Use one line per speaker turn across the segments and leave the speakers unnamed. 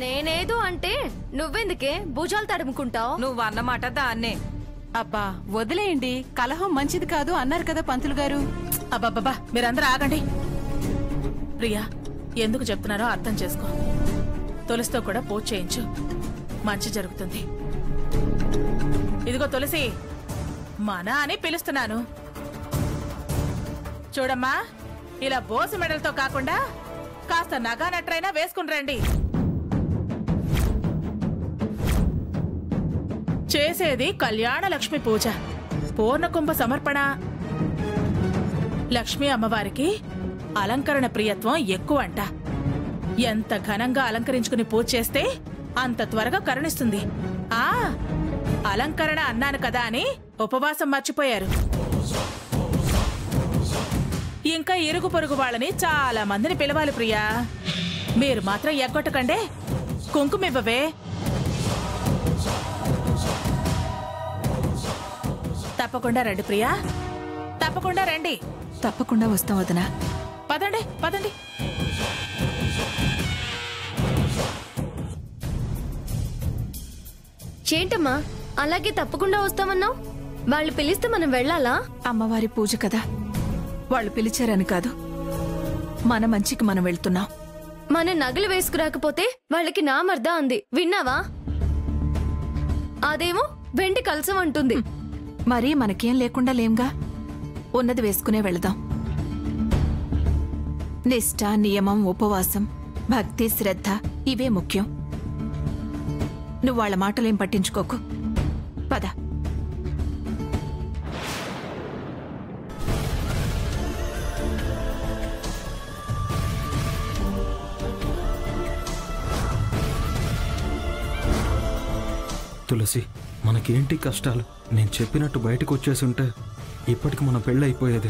నేనేదో అంటే నువ్వెందుకే భుజాలు తడుముకుంటావు?
నువ్వన్నమాట దాన్నే.
అబ్బా వదిలేయండి, కలహం మంచిది కాదు అన్నారు కదా పంతులు గారు.
అబ్బాబ్బా మీరందరూ ఆగండి. ప్రియా, ఎందుకు చెప్తున్నారో అర్థం చేసుకో. తులసితో కూడా పూజ చేయించు, మంచి జరుగుతుంది. ఇదిగో తులసి, మన అని పిలుస్తున్నాను. చూడమ్మా, ఇలా బోసు మెడలతో కాకుండా కాస్త నగా నట్రైనా వేసుకుని రండి. చేసేది కళ్యాణ లక్ష్మి పూజ, పూర్ణకుంభ సమర్పణ. లక్ష్మీ అమ్మవారికి అలంకరణ ప్రియత్వం ఎక్కువ అంట. ఎంత ఘనంగా అలంకరించుకుని పూజ చేస్తే అంత త్వరగా కరుణిస్తుంది. అలంకరణ అన్నాను కదా అని ఉపవాసం మర్చిపోయారు. ఇంకా ఇరుగు పొరుగు వాళ్ళని చాలా మందిని పిలవాలి ప్రియా. మీరు మాత్రం ఎగ్గొట్టకండే. కుంకుమివ్వవే. తప్పకుండా రండి ప్రియా, తప్పకుండా రండి.
తప్పకుండా వస్తాం వదినా.
పదండి పదండి.
చేంటమ్మా అలాగే తప్పకుండా వస్తామన్నావు? వాళ్ళు పిలిస్తే మనం వెళ్ళాలా?
అమ్మవారి పూజ కదా, వాళ్ళు పిలిచారని కాదు, మన మంచికి మనం వెళ్తున్నాం.
మన నగలు వేసుకురాకపోతే వాళ్ళకి నా మర్దా అంది, విన్నావా? అదేమో వెండి కలసం అంటుంది.
మరీ మనకేం లేకుండా లేంగా, ఉన్నది వేసుకునే వెళదాం. నిష్ఠ, నియమం, ఉపవాసం, భక్తి, శ్రద్ధ ఇవే ముఖ్యం. నువ్వు వాళ్ళ మాటలేం పట్టించుకోకు. పద.
తులసి, మనకేంటి కష్టాలు? నేను చెప్పినట్టు బయటకు వచ్చేసుంటే ఇప్పటికి మన పెళ్ళి అయిపోయేది.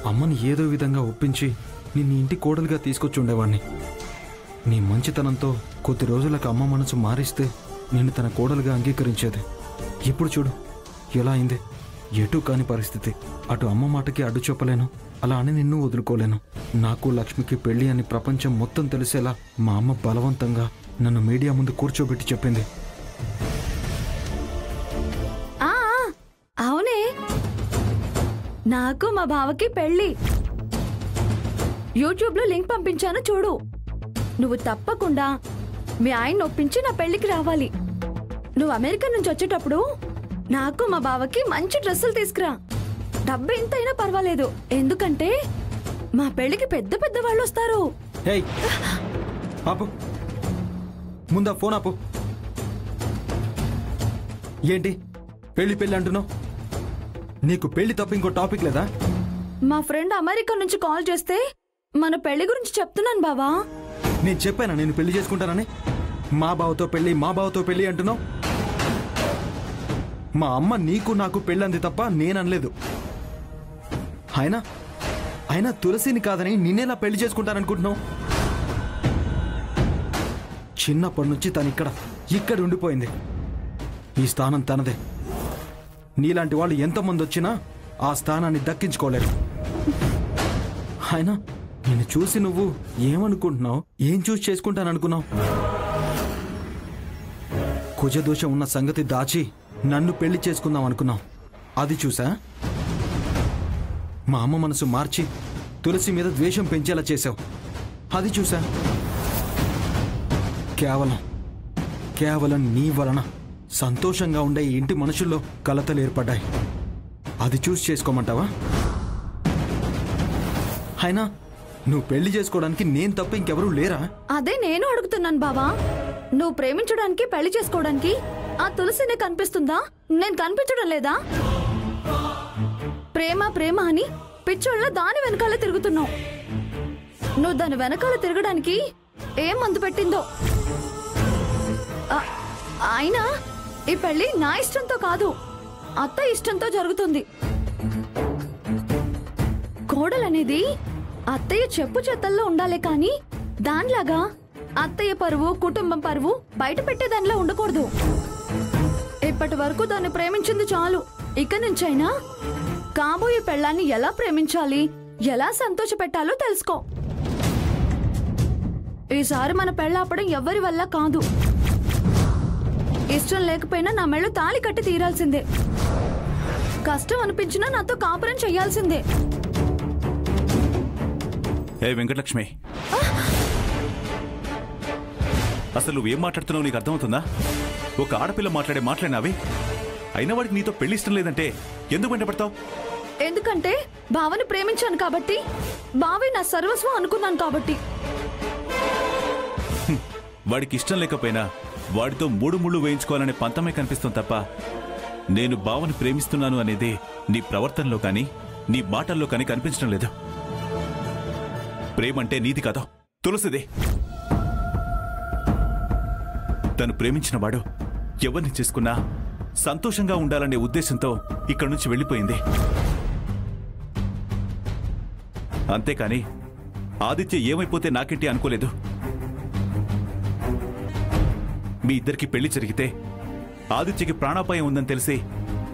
అమ్మని ఏదో విధంగా ఒప్పించి నిన్ను ఇంటి కోడలుగా తీసుకొచ్చి ఉండేవాణ్ణి. నీ మంచితనంతో కొద్ది రోజులకు అమ్మ మనసు మారిస్తే నిన్ను తన కోడలుగా అంగీకరించేది. ఇప్పుడు చూడు ఎలా అయింది. ఎటూ కాని పరిస్థితి. అటు అమ్మ మాటకి అడ్డు చెప్పలేను, అలా అని నిన్ను వదులుకోలేను. నాకు లక్ష్మికి పెళ్లి అని ప్రపంచం మొత్తం తెలిసేలా మా అమ్మ బలవంతంగా నన్ను మీడియా ముందు కూర్చోబెట్టి చెప్పింది.
అవునే, నాకు మా బావకి పెళ్లి. యూట్యూబ్ లో లింక్ పంపించాను చూడు. నువ్వు తప్పకుండా మీ ఆయన ఒప్పించి నా పెళ్లికి రావాలి. నువ్వు అమెరికా నుంచి వచ్చేటప్పుడు నాకు మా బావకి మంచి డ్రెస్సులు తీసుకురా. డబ్బు ఎంతైనా పర్వాలేదు, ఎందుకంటే మా పెళ్లికి పెద్ద పెద్ద వాళ్ళు వస్తారు.
ముందా ఫోన్ ఆపు. ఏంటి పెళ్లి పెళ్లి అంటున్నావు? నీకు పెళ్లి తప్ప ఇంకో టాపిక్ లేదా?
మా ఫ్రెండ్ అమెరికా నుంచి కాల్ చేస్తే మన పెళ్లి గురించి చెప్తున్నాను బావా.
నేను చెప్పానా నేను పెళ్లి చేసుకుంటానని? మా బావతో పెళ్లి, మా బావతో పెళ్లి అంటున్నావు. మా అమ్మ నీకు నాకు పెళ్ళంది తప్ప నేననలేదు. అయినా తులసిని కాదని నిన్నేలా పెళ్లి చేసుకుంటాననుకుంటున్నావు? చిన్నప్పటి నుంచి తను ఇక్కడ ఉండిపోయింది. ఈ స్థానం తనదే. నీలాంటి వాళ్ళు ఎంతమంది వచ్చినా ఆ స్థానాన్ని దక్కించుకోలేరు. అయినా నిన్ను చూసి నువ్వు ఏమనుకుంటున్నావు? ఏం చూసి చేసుకుంటాననుకున్నావు? కుజదోషం ఉన్న సంగతి దాచి నన్ను పెళ్లి చేసుకుందాం అనుకున్నావు. అది చూసా? మా అమ్మ మనసు మార్చి తులసి మీద ద్వేషం పెంచేలా చేశావు. అది చూసా? కేవలం నీ వలన సంతోషంగా ఉండే ఈ ఇంటి మనుషుల్లో కలతలు ఏర్పడ్డాయి. అది చూసి చేసుకోమంటావా? అయినా నువ్వు పెళ్లి చేసుకోవడానికి నేను తప్ప ఇంకెవరూ లేరా?
అదే నేను అడుగుతున్నాను బావా. నువ్వు ప్రేమించడానికి పెళ్లి చేసుకోవడానికి ఆ తులసినే కనిపిస్తుందా? నేను కనిపించడం లేదా? ప్రేమ ప్రేమ అని పిచ్చోళ్ళ దాని వెనకాల తిరుగుతున్నావు. నువ్వు దాని వెనకాల తిరగడానికి ఏం మందు పెట్టిందో. అయినా ఈ పెళ్లి నా ఇష్టంతో కాదు, అత్త ఇష్టంతో జరుగుతుంది. కోడలనేది అత్తయ్య చెప్పు చేతల్లో ఉండాలి కానీ దానిలాగా అత్తయ్య పరువు, కుటుంబం పరువు బయట పెట్టేదానిలా ఉండకూడదు. ఇప్పటి వరకు దాన్ని ప్రేమించింది చాలు. ఇక నుంచైనా కాబోయే పెళ్ళాన్ని ఎలా ప్రేమించాలి, ఎలా సంతోష పెట్టాలో తెలుసుకో. ఈసారి మన పెళ్ళాపడం ఎవరి వల్ల కాదు. ఇష్టం లేకపోయినా నా మెళ్ళు తాళి కట్టి తీరాల్సిందే. కష్టం అనిపించినా నాతో కాపురం చెయ్యాల్సిందే.
ఏ వెంకటలక్ష్మి, అసలు నువ్వేం మాట్లాడుతున్నావు నీకు అర్థమవుతుందా? ఒక ఆడపిల్ల మాట్లాడినావి, అయినా వాడికి నీతో పెళ్లి ఇష్టం లేదంటే ఎందుకు వెంటపడతావు?
ఎందుకంటే బావని ప్రేమించాను కాబట్టి, బావే నా సర్వస్వం అనుకున్నాను కాబట్టి.
వాడికి ఇష్టం లేకపోయినా వాడితో మూడు ముళ్ళు వేయించుకోవాలనే పంతమే కనిపిస్తుంది తప్ప, నేను బావని ప్రేమిస్తున్నాను అనేది నీ ప్రవర్తనలో కానీ నీ మాటల్లో కానీ కనిపించడం లేదు. ప్రేమంటే నీది కాదు, తులసిదే. తను ప్రేమించిన వాడు ఎవరిని చేసుకున్నా సంతోషంగా ఉండాలనే ఉద్దేశంతో ఇక్కడి నుంచి వెళ్ళిపోయింది. అంతేకాని ఆదిత్య ఏమైపోతే నాకేంటి అనుకోలేదు. మీ ఇద్దరికి పెళ్లి జరిగితే ఆదిత్యకి ప్రాణాపాయం ఉందని తెలిసి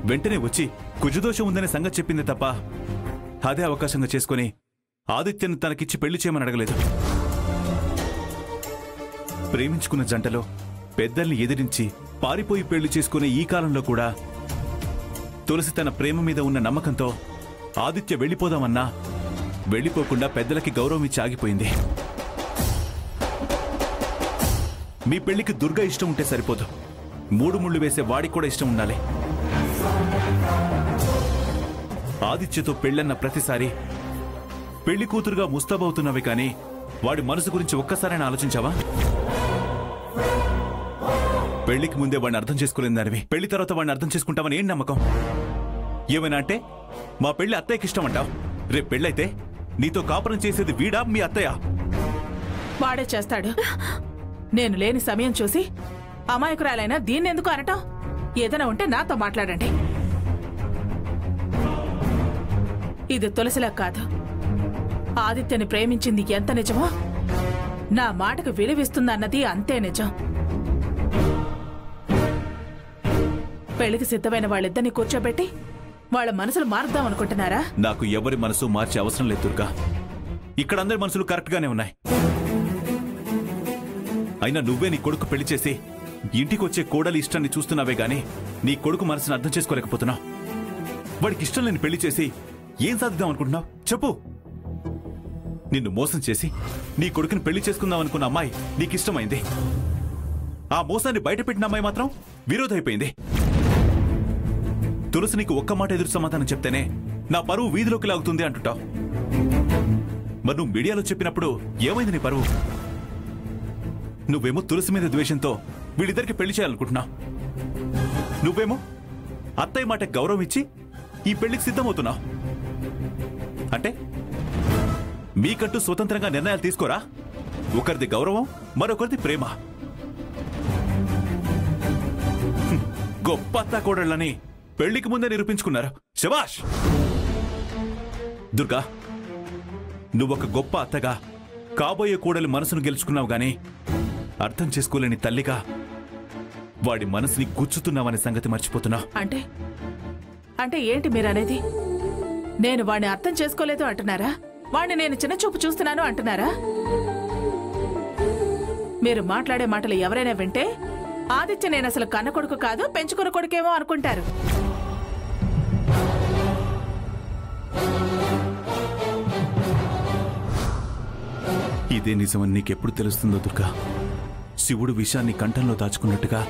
వెంటనే వచ్చి కుజదోషం ఉందనే సంగతి చెప్పింది తప్ప, అదే అవకాశంగా చేసుకుని ఆదిత్యను తనకిచ్చి పెళ్లి చేయమని అడగలేదు. ప్రేమించుకున్న జంటలో పెద్దల్ని ఎదిరించి పారిపోయి పెళ్లి చేసుకునే ఈ కాలంలో కూడా తులసి తన ప్రేమ మీద ఉన్న నమ్మకంతో ఆదిత్య వెళ్ళిపోదామన్నా వెళ్ళిపోకుండా పెద్దలకి గౌరవం ఇచ్చి ఆగిపోయింది. మీ పెళ్లికి దుర్గా ఇష్టం ఉంటే సరిపోదు, మూడు ముళ్ళు వేసే వాడికి కూడా ఇష్టం ఉండాలి. ఆదిత్యతో పెళ్ళన్న ప్రతిసారి పెళ్లి కూతురుగా ముస్తాబవుతున్నవి కానీ వాడి మనసు గురించి ఒక్కసారైనా ఆలోచించావా? పెళ్లికి ముందే వాడిని అర్థం చేసుకోలేని దానివి పెళ్లి తర్వాత వాడిని అర్థం చేసుకుంటామని ఏం నమ్మకం? ఏమైనా అంటే మా పెళ్లి అత్తయ్యకి ఇష్టం అంటావు, రేపు పెళ్ళైతే నీతో కాపురం చేసేది వీడా మీ అత్తయ్య?
వాడే చేస్తాడు. నేను లేని సమయం చూసి అమాయకురాలైనా దీన్నెందుకు అనటం? ఏదైనా ఉంటే నాతో మాట్లాడండి. ఇది తులసిలా కాదు. ఆదిత్యని ప్రేమించింది ఎంత నిజమో నా మాటకు విలువిస్తుందన్నది అంతే నిజం. పెళ్లికి సిద్ధమైన వాళ్ళిద్దరిని కూర్చోబెట్టి వాళ్ళ మనసులు మారుద్దాం అనుకుంటున్నారా?
నాకు ఎవరి మనసు మార్చే అవసరం లేదు దుర్గా. ఇక్కడ అందరి మనసులు కరెక్ట్ గానే ఉన్నాయి. అయినా నువ్వే నీ కొడుకు పెళ్లి చేసి ఇంటికొచ్చే కోడలి ఇష్టాన్ని చూస్తున్నావే గాని నీ కొడుకు మనసును అర్థం చేసుకోలేకపోతున్నావు. వాడికి ఇష్టం లేని పెళ్లి చేసి ఏం సాధిద్దాం అనుకుంటున్నావు చెప్పు? నిన్ను మోసం చేసి నీ కొడుకుని పెళ్లి చేసుకుందాం అనుకున్న అమ్మాయి నీకిష్టమైంది. ఆ మోసాన్ని బయటపెట్టిన అమ్మాయి మాత్రం విరోధమైపోయింది. తులసి నీకు ఒక్క మాట ఎదురు సమాధానం చెప్తేనే నా పరువు వీధిలోకి లాగుతుంది అంటుంటావు. మరి నువ్వు మీడియాలో చెప్పినప్పుడు ఏమైంది నీ పరువు? నువ్వేమో తులసి మీద ద్వేషంతో వీళ్ళిద్దరికి పెళ్లి చేయాలనుకుంటున్నావు. నువ్వేమో అత్తయ్య మాట గౌరవం ఇచ్చి ఈ పెళ్లికి సిద్ధమవుతున్నావు. అంటే మీకంటూ స్వతంత్రంగా నిర్ణయాలు తీసుకోరా? ఒకరిది గౌరవం, మరొకరిది ప్రేమ. గొప్ప అత్త కోడళ్ళని పెళ్లికి ముందే నిరూపించుకున్నారు. శభాష్ దుర్గా, నువ్వొక గొప్ప అత్తగా కాబోయే కోడలి మనసును గెలుచుకున్నావు గాని అర్థం చేసుకోలేని తల్లిగా వాడి మనసుని గుచ్చుతున్నావనే సంగతి మర్చిపోతున్నావు.
అంటే ఏంటి మీరనేది? నేను వాడిని అర్థం చేసుకోలేదు అంటున్నారా? వాడిని నేను చిన్న చూపు చూస్తున్నాను అంటున్నారా? మీరు మాట్లాడే మాటలు ఎవరైనా వింటే ఆదిత్య నేను అసలు కన్న కొడుకు కాదు పెంచుకున్న కొడుకేమో అనుకుంటారు.
ఇదే నిజమని నీకెప్పుడు తెలుస్తుందో దుర్గా? శివుడు విషాన్ని కంఠంలో దాచుకున్నట్టుగా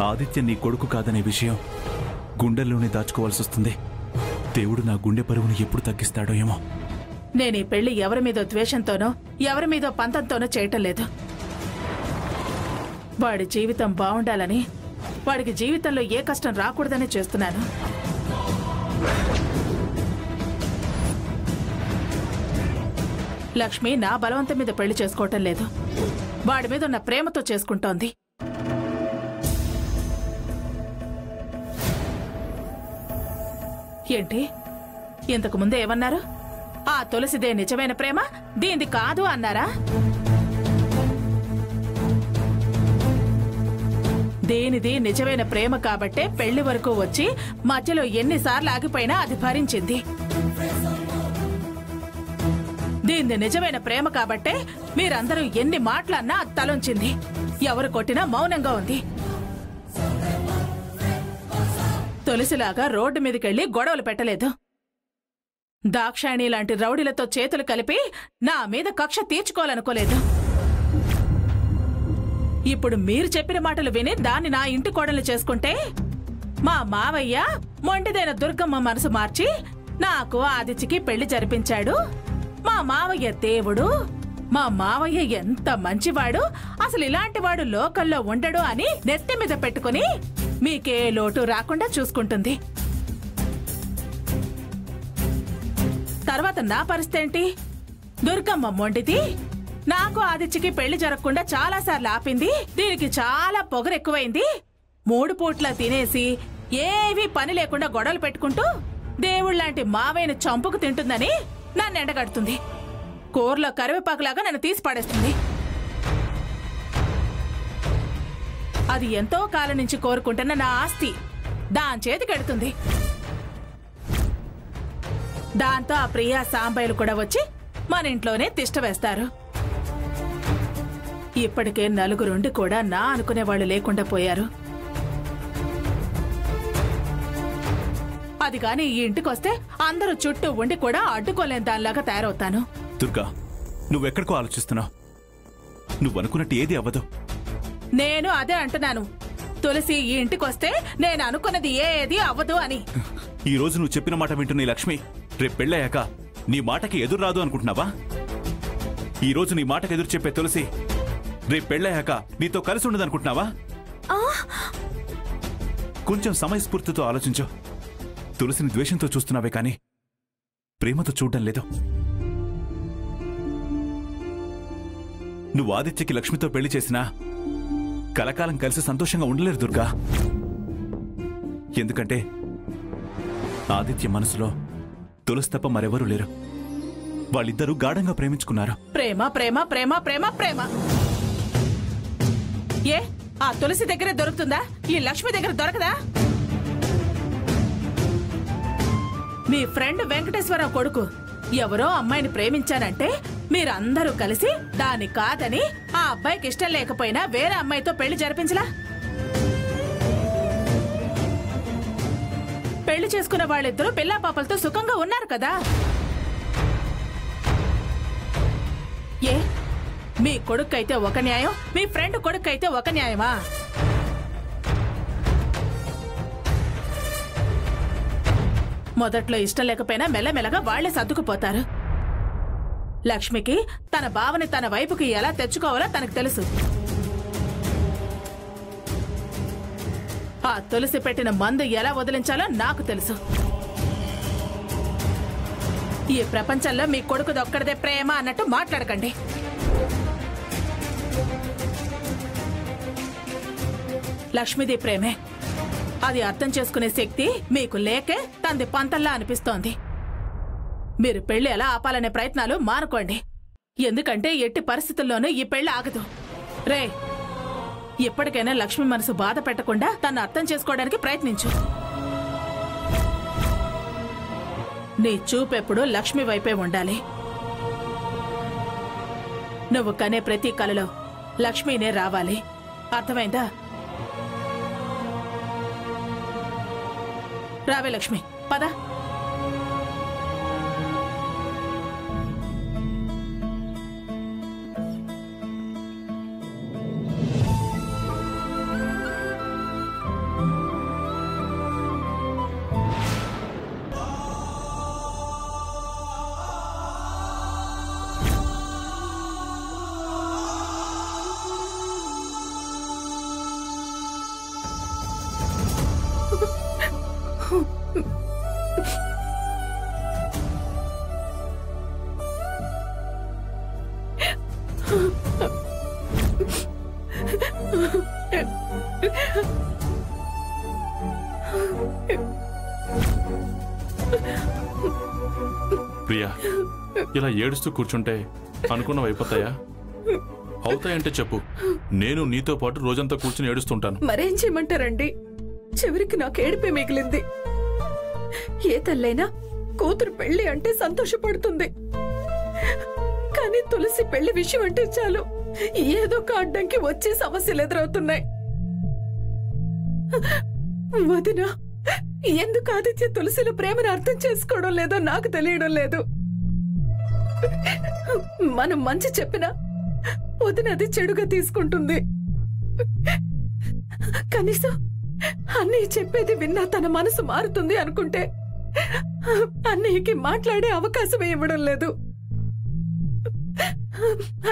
ఆదిత్య నీ కొడుకు కాదనే విషయం గుండెల్లోనే దాచుకోవాల్సి వస్తుంది. దేవుడు నా గుండె పరువును ఎప్పుడు తగ్గిస్తాడో ఏమో.
నేను ఈ పెళ్లి ఎవరి మీదో ద్వేషంతోనో ఎవరి మీదో పంతంతోనో చేయటం లేదు. వాడి జీవితం బాగుండాలని, వాడికి జీవితంలో ఏ కష్టం రాకూడదని చేస్తున్నాను. లక్ష్మి నా బలవంతం మీద పెళ్లి చేసుకోవటం లేదు, వాడి మీద ఉన్న ప్రేమతో చేసుకుంటోంది. ఏంటి ఇంతకు ముందే ఏమన్నారు? ఆ తులసిదే నిజమైన ప్రేమ, దీనిది కాదు అన్నారా? దేనిది నిజమైన ప్రేమ కాబట్టే పెళ్లి వరకు వచ్చి మధ్యలో ఎన్నిసార్లు ఆగిపోయినా అది భరించింది. దీన్ని నిజమైన ప్రేమ కాబట్టే మీరందరూ ఎన్ని మాటలన్నా అది తలొంచింది. ఎవరు కొట్టినా మౌనంగా ఉంది. తులసిలాగా రోడ్డు మీదకెళ్లి గొడవలు పెట్టలేదు. దాక్షాయణి లాంటి రౌడీలతో చేతులు కలిపి నా మీద కక్ష తీర్చుకోవాలనుకోలేదు. ఇప్పుడు మీరు చెప్పిన మాటలు విని దాన్ని నా ఇంటి కోడలు చేసుకుంటే మా మావయ్య మొండిదైన దుర్గమ్మ మనసు మార్చి నాకు ఆదిత్యకి పెళ్లి జరిపించాడు. మా మావయ్య దేవుడు, మా మావయ్య ఎంత మంచివాడు, అసలు ఇలాంటివాడు లోకల్లో ఉండడు అని నెత్తి మీద పెట్టుకుని మీకే లోటు రాకుండా చూసుకుంటుంది. తర్వాత నా పరిస్థితి ఏంటి? దుర్గమ్మ మొండిది, నాకు ఆదిత్యకి పెళ్లి జరగకుండా చాలాసార్లు ఆపింది. దీనికి చాలా పొగరెక్కువైంది. 3 పూట్ల తినేసి ఏవీ పని లేకుండా గొడవలు పెట్టుకుంటూ దేవుళ్లాంటి మావయ్యను చంపుకు తింటుందని నన్ను ఎండగడుతుంది. కూరలో కరివేపాకులాగా నన్ను తీసి పడేస్తుంది. అది ఎంతో కాలం నుంచి కోరుకుంటున్న నా ఆస్తి దాని చేతికెడుతుంది. దాంతో ఆ ప్రియా సాంబయ్యలు కూడా వచ్చి మన ఇంట్లోనే తిష్ట వేస్తారు. ఇప్పటికే 4 కూడా నా అనుకునే వాళ్ళు లేకుండా పోయారు. అది కాని ఈ ఇంటికొస్తే అందరూ చుట్టూ ఉండి కూడా అడ్డుకోలేని దానిలాగా తయారవుతాను.
దుర్గా, నువ్వెక్కడికో ఆలోచిస్తున్నావు. నువ్వనుకున్నట్టు ఏది అవ్వదు.
నేను అదే అంటున్నాను. తులసి ఈ ఇంటికొస్తే నేను అనుకున్నది ఏది అవ్వదు అని.
ఈ రోజు నువ్వు చెప్పిన మాట వింటున్న ఈ లక్ష్మి రేపు పెళ్ళయ్యాక నీ మాటకి ఎదురు రాదు అనుకుంటున్నావా? ఈ రోజు నీ మాటకి ఎదురు చెప్పే తులసి రేపు పెళ్ళయ్యాక నీతో కలిసి ఉండదనుకుంటున్నావా? కొంచెం సమయస్ఫూర్తితో ఆలోచించు. తులసిని ద్వేషంతో చూస్తున్నావే కానీ ప్రేమతో చూడడం లేదు. నువ్వు ఆదిత్యకి లక్ష్మితో పెళ్లి చేసినా కలకాలం కలిసి సంతోషంగా ఉండలేరు దుర్గా. ఎందుకంటే ఆదిత్య మనసులో తులసి తప్ప మరెవరూ లేరు. వాళ్ళిద్దరూ గాఢంగా ప్రేమించుకున్నారు.
ప్రేమ ప్రేమ ప్రేమ ప్రేమ ప్రేమ. ఏ ఆ తులసి దగ్గరే దొరుకుతుందా? ఈ లక్ష్మి దగ్గర దొరకదా? మీ ఫ్రెండ్ వెంకటేశ్వరరావు కొడుకు ఎవరో అమ్మాయిని ప్రేమించానంటే మీరందరూ కలిసి దాన్ని కాదని ఆ అబ్బాయికి ఇష్టం లేకపోయినా వేరే అమ్మాయితో పెళ్లి జరిపించలా? పెళ్లి చేసుకున్న వాళ్ళిద్దరూ పిల్లా పాపలతో సుఖంగా ఉన్నారు కదా. ఏ మీ కొడుకైతే ఒక న్యాయం, మీ ఫ్రెండ్ కొడుకైతే ఒక న్యాయమా? మొదట్లో ఇష్టం లేకపోయినా మెల్లమెల్లగా వాళ్లే సర్దుకుపోతారు. లక్ష్మికి తన బావని తన వైపుకి ఎలా తెచ్చుకోవాలో తనకు తెలుసు. ఆ తులసి పెట్టిన మందు ఎలా వదిలించాలో నాకు తెలుసు. ఈ ప్రపంచంలో మీ కొడుకుదొక్కడిదే ప్రేమ అన్నట్టు మాట్లాడకండి. లక్ష్మిది ప్రేమే. అది అర్థం చేసుకునే శక్తి మీకు లేకే తంది పంతల్లా అనిపిస్తోంది. మీరు పెళ్లి ఎలా ఆపాలనే ప్రయత్నాలు మానుకోండి. ఎందుకంటే ఎట్టి పరిస్థితుల్లోనూ ఈ పెళ్లి ఆగదు. రే, ఎప్పటికైనా లక్ష్మి మనసు బాధ పెట్టకుండా తను అర్థం చేసుకోవడానికి ప్రయత్నించు. నీ చూపెప్పుడు లక్ష్మి వైపే ఉండాలి. నువ్వు కనే ప్రతి కలలో లక్ష్మీనే రావాలి. అర్థమైందా? రావే లక్ష్మి, పద.
ప్రియా, ఇలా ఏడుస్తూ కూర్చుంటే అనుకున్నవి అయిపోతాయా? అవుతాయంటే చెప్పు, నేను నీతో పాటు రోజంతా కూర్చుని ఏడుస్తుంటాను.
మరేం చేయమంటారండి? చివరికి నాకు ఏడిపే మిగిలింది. ఏ తల్లైనా కూతురు పెళ్లి అంటే సంతోషపడుతుంది. కానీ తులసి పెళ్లి విషయం అంటే చాలు ఏదో ఒక అడ్డంకి వచ్చి సమస్యలు ఎదురవుతున్నాయి. వదినా, ఎందుకు ఆదిత్య తులసిలో ప్రేమను అర్థం చేసుకోవడం లేదో నాకు తెలియడం లేదు. మనం మంచి చెప్పినా వదిన అది చెడుగా తీసుకుంటుంది. కనీసం అన్నయ్య చెప్పేది విన్నా తన మనసు మారుతుంది అనుకుంటే అన్నయ్యకి మాట్లాడే అవకాశమే ఇవ్వడం లేదు.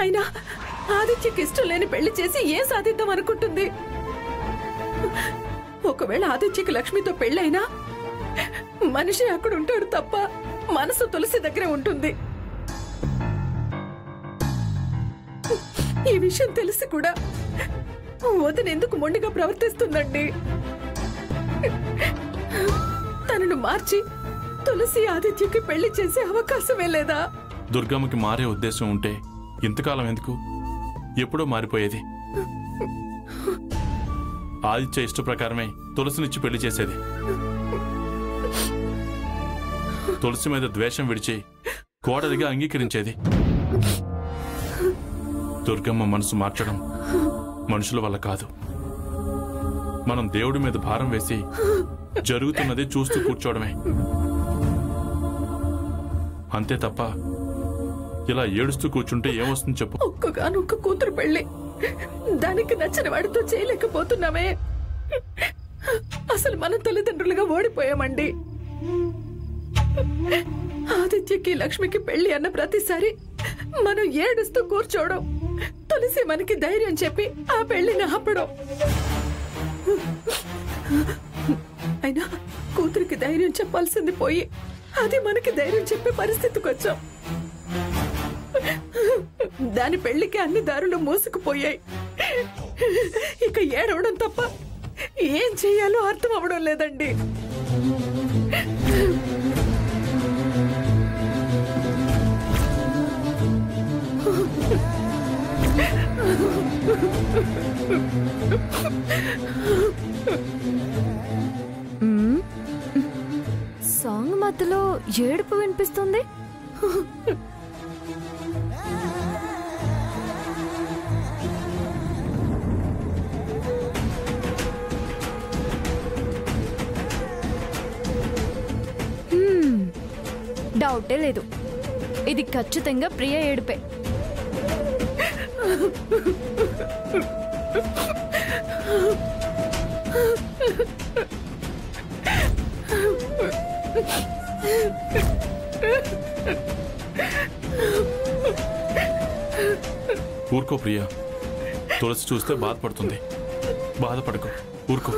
అయినా ఆదిత్యకి ఇష్టం లేని పెళ్లి చేసి ఏం సాధిద్దాం అనుకుంటుంది? ఒకవేళ ఆదిత్యకి లక్ష్మితో పెళ్ళైనా మనిషి అక్కడ ఉంటాడు తప్ప మనసు తులసి దగ్గరే ఉంటుంది. ఈ విషయం తెలిసి కూడా వదిన ఎందుకు మొండిగా ప్రవర్తిస్తుందండి? తనను మార్చి తులసి ఆదిత్యకి పెళ్లి చేసే అవకాశమే లేదా?
దుర్గమ్మకి మారే ఉద్దేశం ఉంటే ఇంతకాలం ఎందుకు? ఎప్పుడో మారిపోయేది. ఆదిత్య ఇష్ట ప్రకారమే తులసినిచ్చి పెళ్లి చేసేది. తులసి మీద ద్వేషం విడిచి కోడలిగా అంగీకరించేది. దుర్గమ్మ మనసు మార్చడం మనుషుల వల్ల కాదు. మనం దేవుడి మీద భారం వేసి జరుగుతున్నది చూస్తూ కూర్చోవడమే. అంతే తప్ప ఇలా ఏడుస్తూ కూర్చుంటే ఏమొస్తుంది చెప్పు?
ఒక్కగానొక్క కూతురు పెళ్లి దానికి నచ్చిన వాడితో చేయలేకపోతున్నామే. అసలు మన తల్లిదండ్రులుగా ఓడిపోయామండి. ఆదిత్యకి లక్ష్మికి పెళ్లి అన్న ప్రతిసారి మనం ఏడుస్తూ కూర్చోవడం, తులసి మనకి ధైర్యం చెప్పి ఆ పెళ్లిని ఆపడం. అయినా కూతురికి ధైర్యం చెప్పాల్సింది పోయి అది మనకి ధైర్యం చెప్పే పరిస్థితికి వచ్చాం. దాని పెళ్లికి అన్ని దారులు మూసుకుపోయాయి. ఇక ఏడవడం తప్ప ఏం చెయ్యాలో అర్థం అవడం లేదండి.
సాంగ్ మధ్యలో ఏడుపు వినిపిస్తుంది. డౌటే లేదు, ఇది ఖచ్చితంగా ప్రియ ఏడుపే.
ఊరుకో ప్రియా, తులసి చూస్తే బాధపడుతుంది. బాధపడుకో, ఊరుకో.